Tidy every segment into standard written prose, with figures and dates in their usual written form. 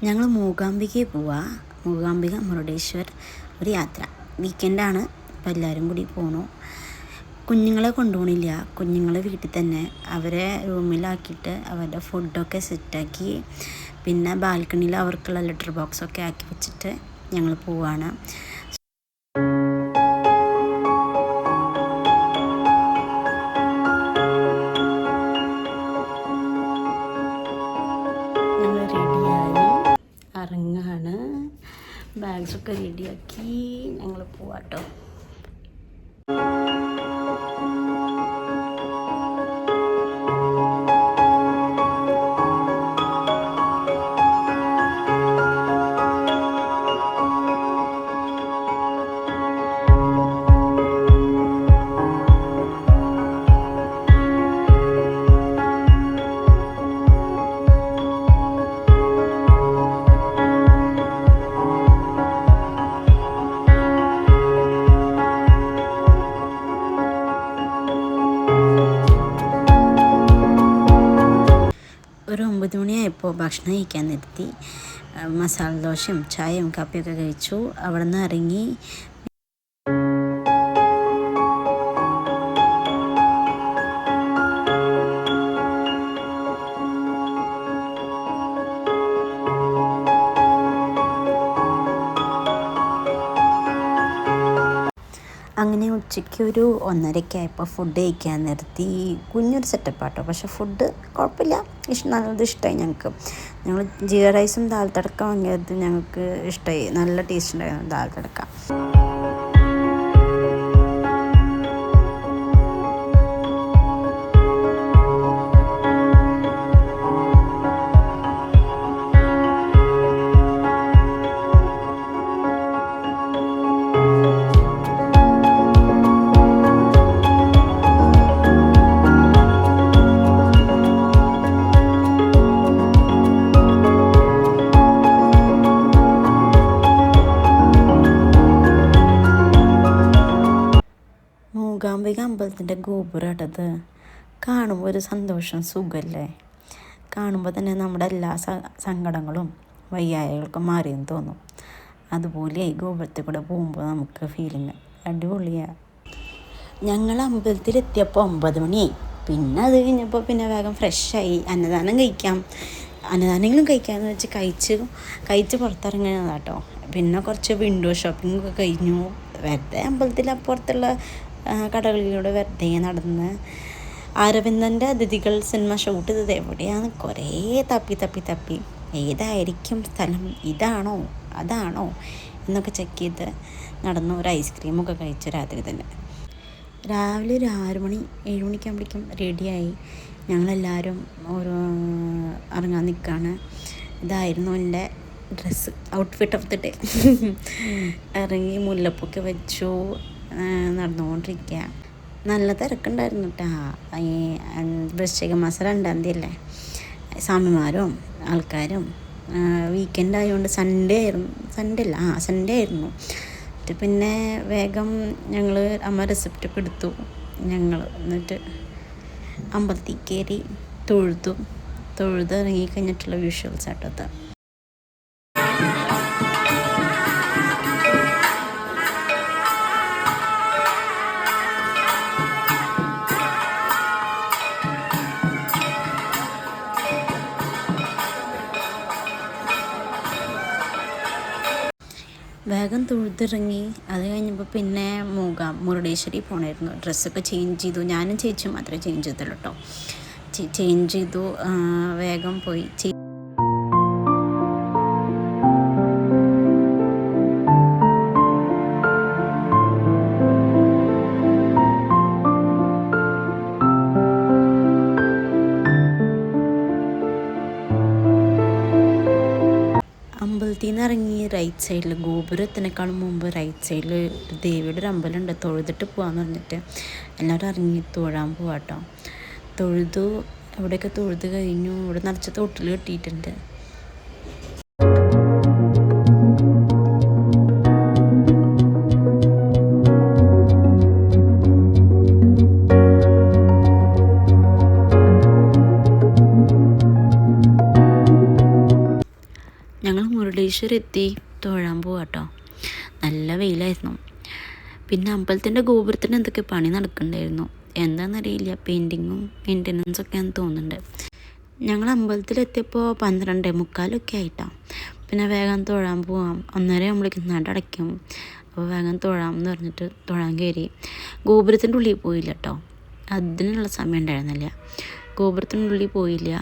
ഞങ്ങൾ മൂകാംബികയിൽ പോവാ. മൂകാംബിക മുരുടേശ്വർ ഒരു യാത്ര. വീക്കെൻഡാണ്, അപ്പോൾ എല്ലാവരും കൂടി പോകണു. കുഞ്ഞുങ്ങളെ കൊണ്ടുപോകണില്ല, കുഞ്ഞുങ്ങളെ വീട്ടിൽ തന്നെ അവരെ റൂമിലാക്കിയിട്ട് അവരുടെ ഫുഡൊക്കെ സെറ്റാക്കി, പിന്നെ ബാൽക്കണിയിൽ അവർക്കുള്ള ലെറ്റർ ബോക്സൊക്കെ ആക്കി വെച്ചിട്ട് ഞങ്ങൾ പോവാണ്. ഞങ്ങൾ റെഡിയായി ഇറങ്ങാണ്. ബാഗ്സൊക്കെ റെഡിയാക്കി ഞങ്ങൾ പോവാട്ടോ. ഒരു 9 മണിയായപ്പോൾ ഭക്ഷണം കഴിക്കാൻ നിർത്തി. മസാല ദോശയും ചായയും കാപ്പിയൊക്കെ കഴിച്ചു. അവിടെ നിന്ന് ഇറങ്ങി അങ്ങനെ ഉച്ചയ്ക്ക് ഒരു 1:30 ഫുഡ് കഴിക്കാൻ നിർത്തി. കുഞ്ഞൊരു സെറ്റപ്പാട്ടോ, പക്ഷേ ഫുഡ് കുഴപ്പമില്ല, നല്ലത് ഇഷ്ടമായി ഞങ്ങൾക്ക്. ഞങ്ങൾ ജീര റൈസും ദാൽ തടക്ക വാങ്ങിയത് ഞങ്ങൾക്ക് ഇഷ്ടമായി, നല്ല ടേസ്റ്റ് ഉണ്ടായിരുന്നു ദാൽ തടക്ക. മൂകാംബിക അമ്പലത്തിൻ്റെ ഗോപുരമായിട്ടത്. കാണുമ്പോൾ ഒരു സന്തോഷം, സുഖമല്ലേ? കാണുമ്പോൾ തന്നെ നമ്മുടെ എല്ലാ സങ്കടങ്ങളും വയ്യായകൾക്കും മാറിയെന്ന് തോന്നും. അതുപോലെ ഈ ഗോപുരത്തിൽ കൂടെ പോകുമ്പോൾ നമുക്ക് ഫീലിങ് അടിപൊളിയാണ്. ഞങ്ങൾ അമ്പലത്തിലെത്തിയപ്പോൾ 9 മണിയായി. പിന്നെ അത് കഴിഞ്ഞപ്പോൾ പിന്നെ വേഗം ഫ്രഷായി. അന്നദാനം അന്നദാനങ്ങളും കഴിക്കാമെന്ന് വെച്ച് കഴിച്ച് പുറത്തിറങ്ങുന്നതാട്ടോ. പിന്നെ കുറച്ച് വിൻഡോ ഷോപ്പിംഗ് ഒക്കെ കഴിഞ്ഞു. വെറുതെ അമ്പലത്തിലപ്പുറത്തുള്ള കടകളിലൂടെ വെറുതെ നടന്ന് അരവിന്ദൻ്റെ അതിഥികൾ സിനിമ ഷൂട്ട് ചെയ്തത് എവിടെയാണ് കുറേ തപ്പി ഏതായിരിക്കും സ്ഥലം, ഇതാണോ അതാണോ എന്നൊക്കെ ചെക്ക് ചെയ്ത് നടന്നു. ഒരു ഐസ്ക്രീമൊക്കെ കഴിച്ചു രാത്രി തന്നെ. രാവിലെ ഒരു 6 മണി 7 മണിക്കാകുമ്പോഴേക്കും റെഡിയായി. ഞങ്ങളെല്ലാവരും ഇറങ്ങാൻ നിൽക്കുകയാണ്. ഇതായിരുന്നു എൻ്റെ dress, outfit of the day. ഇറങ്ങി മുല്ലപ്പൊക്കെ വെച്ചു, നടന്നുകൊണ്ടിരിക്കുക. നല്ല തിരക്കുണ്ടായിരുന്നു കേട്ടോ. വൃശ്ചിക മാസം 2-ാം തീയതി അല്ലേ, സ്വാമിമാരും ആൾക്കാരും. വീക്കെൻഡ് ആയതുകൊണ്ട് സൺഡേ ആയിരുന്നു. പിന്നെ വേഗം ഞങ്ങൾ അമ്മ റെസിപ്റ്റൊക്കെ എടുത്തു. ഞങ്ങൾ എന്നിട്ട് അമ്പലത്തിൽ കയറി തൊഴുത് ഇറങ്ങിക്കഴിഞ്ഞിട്ടുള്ള വിഷ്വൽസ് ആട്ടത്. വേഗം തൊഴുതിറങ്ങി. അത് കഴിഞ്ഞപ്പോൾ പിന്നെ മുരുടേശ്വരി പോകണമായിരുന്നു. ഡ്രസ്സൊക്കെ ചേഞ്ച് ചെയ്തു. ഞാനും ചേച്ചിയും മാത്രമേ ചേഞ്ച് ചെയ്തുള്ളൂ കേട്ടോ. ചേഞ്ച് ചെയ്തു, വേഗം പോയി. അമ്പലത്തിൽ നിന്ന് ഇറങ്ങി റൈറ്റ് സൈഡിൽ, ഗോപുരത്തിനേക്കാളും മുമ്പ് റൈറ്റ് സൈഡിൽ ദേവിയുടെ ഒരു അമ്പലമുണ്ട്. തൊഴുതിട്ട് പോകാമെന്ന് പറഞ്ഞിട്ട് എല്ലാവരും ഇറങ്ങി തൊഴാൻ പോവാട്ടോ. എവിടെയൊക്കെ തൊഴുത് കഴിഞ്ഞു. ഇവിടെ നിറച്ച് തൊട്ടിൽ കെട്ടിയിട്ടുണ്ട്. മുരുടേശ്വരം എത്തി, തൊഴാൻ പോവാട്ടോ. നല്ല വെയിലായിരുന്നു. പിന്നെ അമ്പലത്തിൻ്റെ ഗോപുരത്തിന് എന്തൊക്കെ പണി നടക്കുന്നുണ്ടായിരുന്നു, എന്താണെന്നറിയില്ല. പെയിൻറ്റിങ്ങും മെയിൻ്റനൻസൊക്കെയാണെന്ന് തോന്നുന്നുണ്ട്. ഞങ്ങൾ അമ്പലത്തിലെത്തിയപ്പോൾ 12:45 ആയിട്ടാണ്. പിന്നെ വേഗം തൊഴാൻ പോവാം, 1:30 ആകുമ്പോഴേക്കും നട അടയ്ക്കും. അപ്പോൾ വേഗം തൊഴാം എന്ന് പറഞ്ഞിട്ട് തൊഴാൻ കയറി. ഗോപുരത്തിൻ്റെ ഉള്ളിൽ പോയില്ല കേട്ടോ, അതിനുള്ള സമയം ഉണ്ടായിരുന്നില്ല. ഗോപുരത്തിൻ്റെ ഉള്ളിൽ പോയില്ല.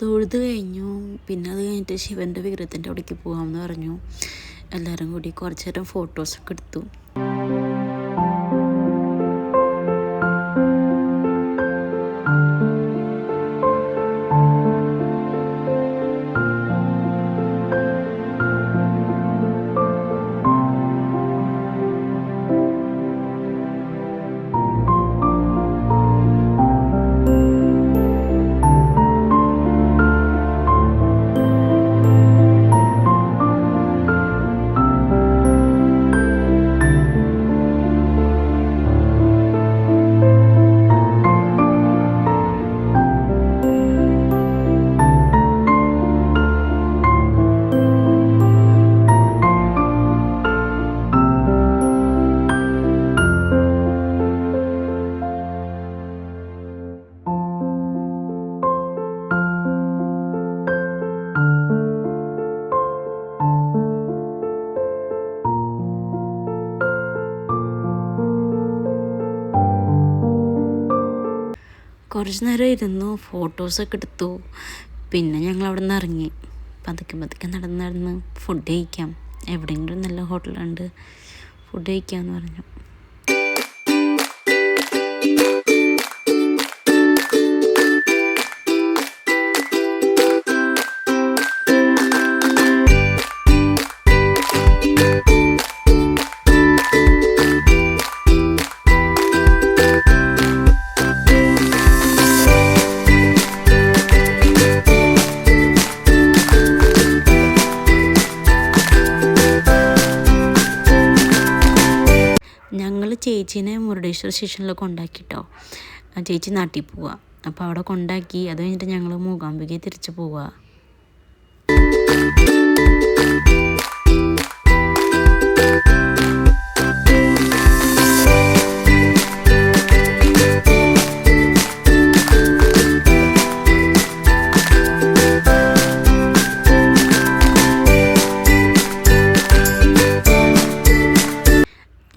തൊഴുത് കഴിഞ്ഞു. പിന്നെ അത് കഴിഞ്ഞിട്ട് ശിവൻ്റെ വിഗ്രഹത്തിൻ്റെ അവിടേക്ക് പോകാമെന്ന് പറഞ്ഞു. എല്ലാവരും കൂടി കുറച്ച് നേരം ഫോട്ടോസൊക്കെ എടുത്തു. കുറച്ച് നേരം ഇരുന്നു, ഫോട്ടോസൊക്കെ എടുത്തു. പിന്നെ ഞങ്ങൾ അവിടെ നിന്ന് ഇറങ്ങി. പതുക്കെ നടന്ന് ഫുഡ് കഴിക്കാം, എവിടെയെങ്കിലും നല്ല ഹോട്ടലുണ്ട്, ഫുഡ് കഴിക്കാമെന്ന് പറഞ്ഞു. ചേച്ചീനെ മുരുടേശ്വര സ്റ്റേഷനിൽ കൊണ്ടാക്കിട്ടോ. ചേച്ചി നാട്ടിൽ പോവുക. അപ്പോൾ അവിടെ കൊണ്ടാക്കി. അത് കഴിഞ്ഞിട്ട് ഞങ്ങൾ മൂകാംബികയെ തിരിച്ച് പോവുക.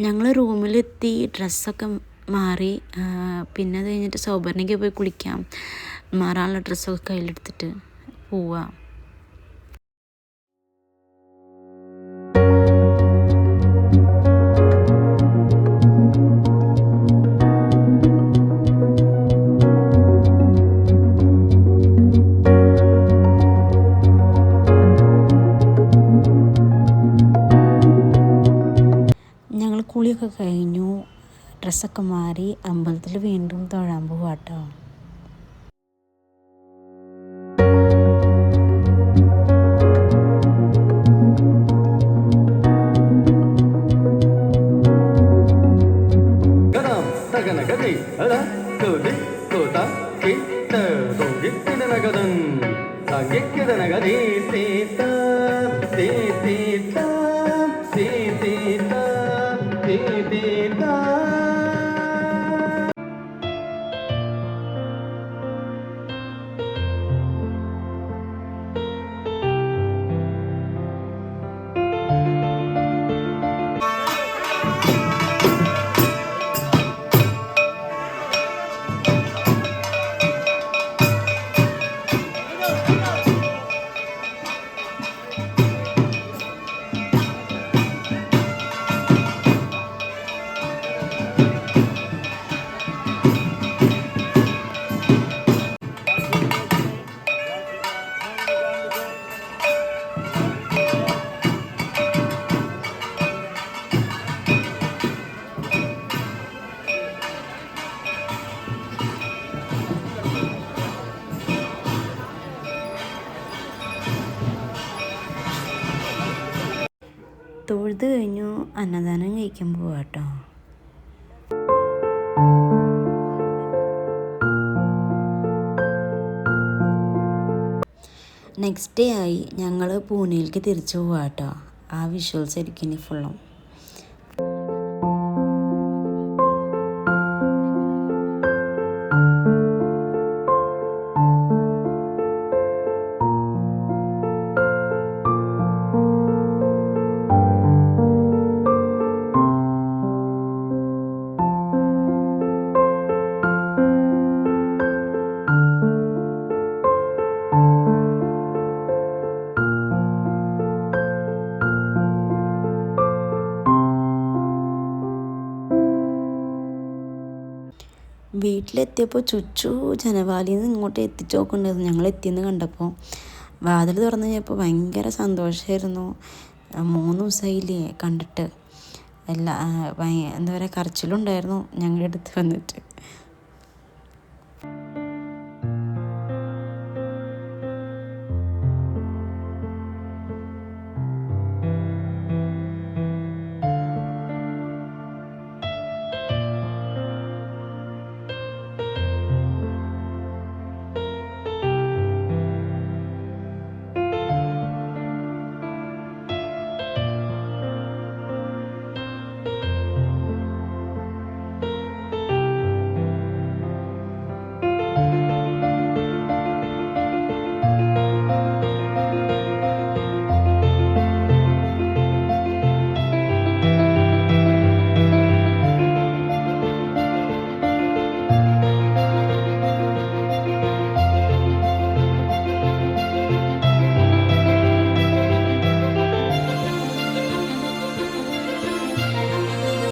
ഞങ്ങൾ റൂമിലെത്തി, ഡ്രസ്സൊക്കെ മാറി. പിന്നെ അത് കഴിഞ്ഞിട്ട് സൗപർണിക്ക് പോയി കുളിക്കാം, മാറാനുള്ള ഡ്രസ്സൊക്കെ കയ്യിലെടുത്തിട്ട് പോവാം. കുളിയൊക്കെ കഴിഞ്ഞു, ഡ്രസ്സൊക്കെ മാറി അമ്പലത്തിൽ വീണ്ടും തൊഴാൻ പോവാട്ടോ. തൊഴുത് കഴിഞ്ഞു, അന്നദാനം കഴിക്കാൻ പോവാ കേട്ടോ. നെക്സ്റ്റ് ഡേ ആയി, ഞങ്ങൾ പൂനെയിലേക്ക് തിരിച്ചു പോവാ കേട്ടോ. ആ വിഷ്വൽസ് ആയിരിക്കും ഇനി ഫുള്ളും. വീട്ടിലെത്തിയപ്പോൾ ചുച്ചു ജനവാലിയിൽ നിന്ന് ഇങ്ങോട്ട് എത്തിച്ചു നോക്കുന്നുണ്ടായിരുന്നു. ഞങ്ങൾ എത്തിയെന്ന് കണ്ടപ്പോൾ വാതിൽ തുറന്നു കഴിഞ്ഞപ്പോൾ ഭയങ്കര സന്തോഷമായിരുന്നു. 3 ദിവസമായില്ലേ കണ്ടിട്ട്. എന്താ പറയുക, കരച്ചിലുണ്ടായിരുന്നു ഞങ്ങളുടെ അടുത്ത് വന്നിട്ട്.